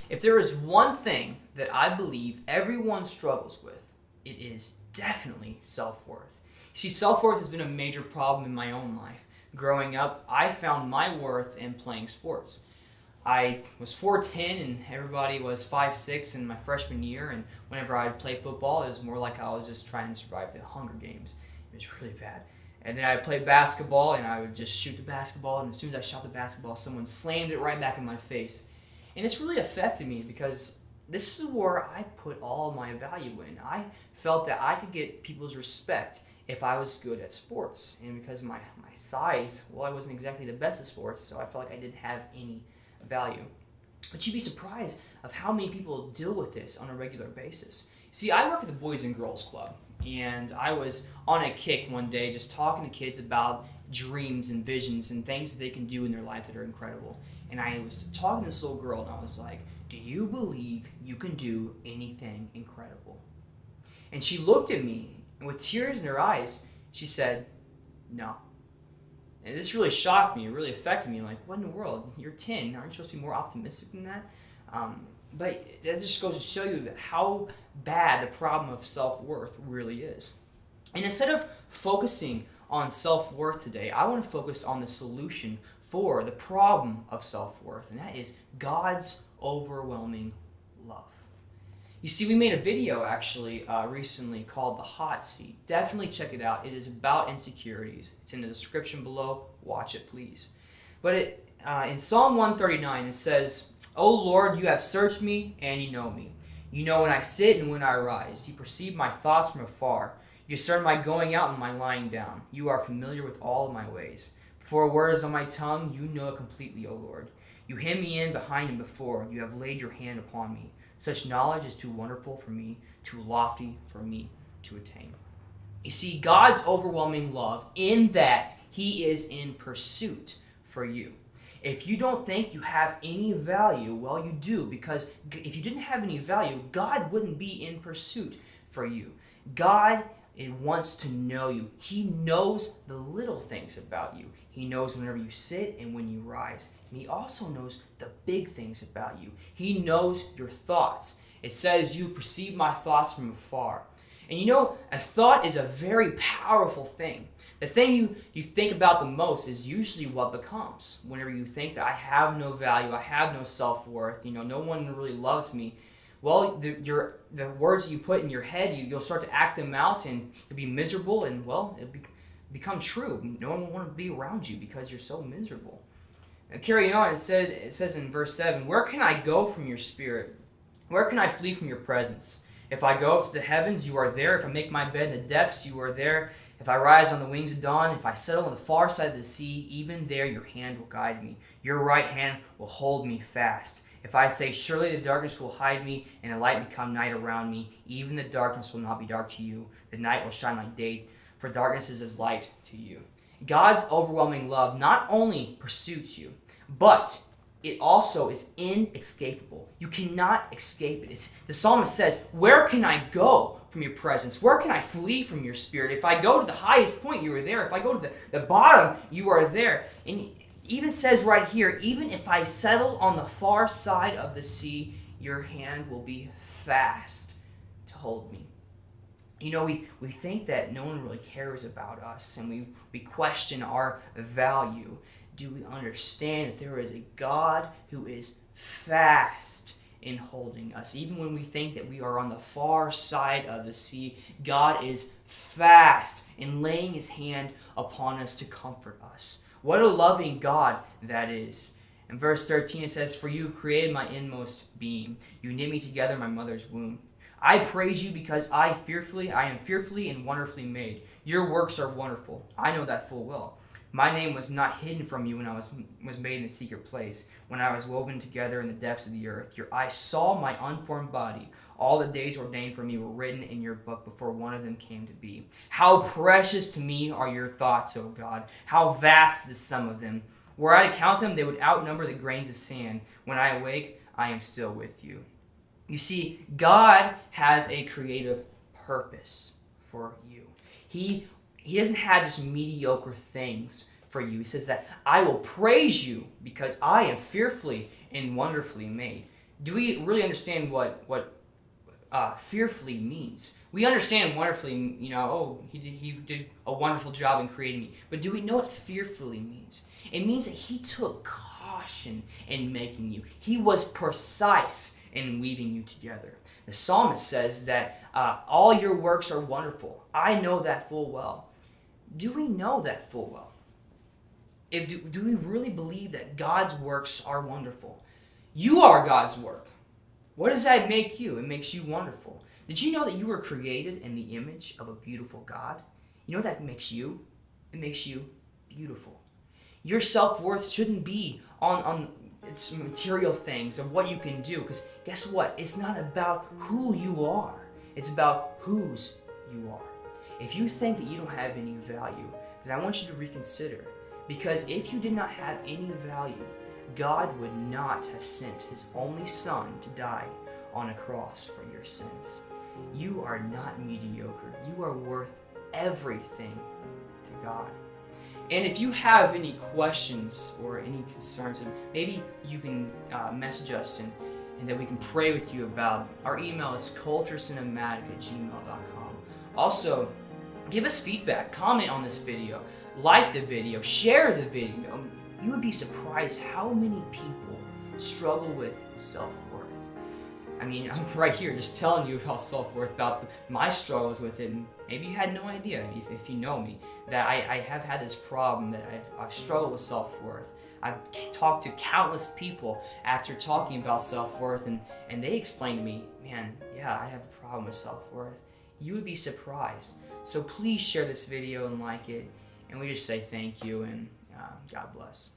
If there is one thing that I believe everyone struggles with, it is definitely self-worth. You see, self-worth has been a major problem in my own life. Growing up, I found my worth in playing sports. I was 4'10", and everybody was 5'6" in my freshman year, and whenever I'd play football, it was more like I was just trying to survive the Hunger Games. It was really bad. And then I'd play basketball, and I would just shoot the basketball, and as soon as I shot the basketball, someone slammed it right back in my face. And it's really affected me because this is where I put all my value in. I felt that I could get people's respect if I was good at sports. And because of my size, well, I wasn't exactly the best at sports, so I felt like I didn't have any value. But you'd be surprised of how many people deal with this on a regular basis. See, I work at the Boys and Girls Club, and I was on a kick one day just talking to kids about dreams and visions and things that they can do in their life that are incredible. And I was talking to this little girl, and I was like, do you believe you can do anything incredible? And she looked at me, and with tears in her eyes, she said, no. And this really shocked me. It really affected me. I'm like, what in the world? You're 10. Aren't you supposed to be more optimistic than that? But that just goes to show you that how bad the problem of self-worth really is. And instead of focusing on self-worth today, I want to focus on the solution for the problem of self-worth, and that is God's overwhelming love. You see, we made a video actually recently called The Hot Seat. Definitely check it out. It is about insecurities. It's in the description below. Watch it, please. But in Psalm 139, it says, O Lord, you have searched me and you know me. You know when I sit and when I rise. You perceive my thoughts from afar. You discern my going out and my lying down. You are familiar with all of my ways. Before a word is on my tongue, you know it completely, O Lord. You hem me in behind and before. You have laid your hand upon me. Such knowledge is too wonderful for me, too lofty for me to attain. You see, God's overwhelming love in that He is in pursuit for you. If you don't think you have any value, well, you do, because if you didn't have any value, God wouldn't be in pursuit for you. God wants to know you. He knows the little things about you. He knows whenever you sit and when you rise. And He also knows the big things about you. He knows your thoughts. It says, you perceive my thoughts from afar. And you know, a thought is a very powerful thing. The thing you think about the most is usually what becomes. Whenever you think that I have no value, I have no self-worth, no one really loves me, well, the words that you put in your head, you'll start to act them out, and you'll be miserable, and well, it'll become true. No one will want to be around you because you're so miserable. Now, carrying on, it says in verse 7, where can I go from your spirit? Where can I flee from your presence? If I go up to the heavens, you are there. If I make my bed in the depths, you are there. If I rise on the wings of dawn, if I settle on the far side of the sea, even there your hand will guide me. Your right hand will hold me fast. If I say, surely the darkness will hide me, and the light become night around me, even the darkness will not be dark to you. The night will shine like day, for darkness is as light to you. God's overwhelming love not only pursues you, but it also is inescapable. You cannot escape it. The psalmist says, where can I go from your presence? Where can I flee from your spirit? If I go to the highest point, you are there. If I go to the bottom, you are there. And even says right here, even if I settle on the far side of the sea, your hand will be fast to hold me. We think that no one really cares about us, and we question our value. Do we understand that there is a God who is fast in holding us? Even when we think that we are on the far side of the sea, God is fast in laying His hand upon us to comfort us. What a loving God that is. In verse 13 it says, for you created my inmost being. You knit me together in my mother's womb. I praise you because I am fearfully and wonderfully made. Your works are wonderful. I know that full well. My name was not hidden from you when I was made in the secret place, when I was woven together in the depths of the earth. Your eyes saw my unformed body. All the days ordained for me were written in your book before one of them came to be. How precious to me are your thoughts, O God. How vast is the sum of them. Were I to count them, they would outnumber the grains of sand. When I awake, I am still with you. You see, God has a creative purpose for you. He doesn't have just mediocre things for you. He says that I will praise you because I am fearfully and wonderfully made. Do we really understand what fearfully means? We understand wonderfully, oh, he did a wonderful job in creating me. But do we know what fearfully means? It means that he took caution in making you. He was precise in weaving you together. The psalmist says that all your works are wonderful. I know that full well. Do we know that full well? Do we really believe that God's works are wonderful? You are God's work. What does that make you? It makes you wonderful. Did you know that you were created in the image of a beautiful God? You know what that makes you? It makes you beautiful. Your self-worth shouldn't be on its material things of what you can do, because guess what? It's not about who you are. It's about whose you are. If you think that you don't have any value, then I want you to reconsider. Because if you did not have any value, God would not have sent his only son to die on a cross for your sins. You are not mediocre. You are worth everything to God. And if you have any questions or any concerns, maybe you can message us and that we can pray with you about. Our email is culturecinematic@gmail.com. Also, give us feedback, comment on this video, like the video, share the video. You would be surprised how many people struggle with self-worth. I mean, I'm right here just telling you about self-worth, about my struggles with it. And maybe you had no idea, if you know me, that I have had this problem, that I've struggled with self-worth. I've talked to countless people after talking about self-worth, and they explained to me, man, yeah, I have a problem with self-worth. You would be surprised. So please share this video and like it. And we just say thank you, and God bless.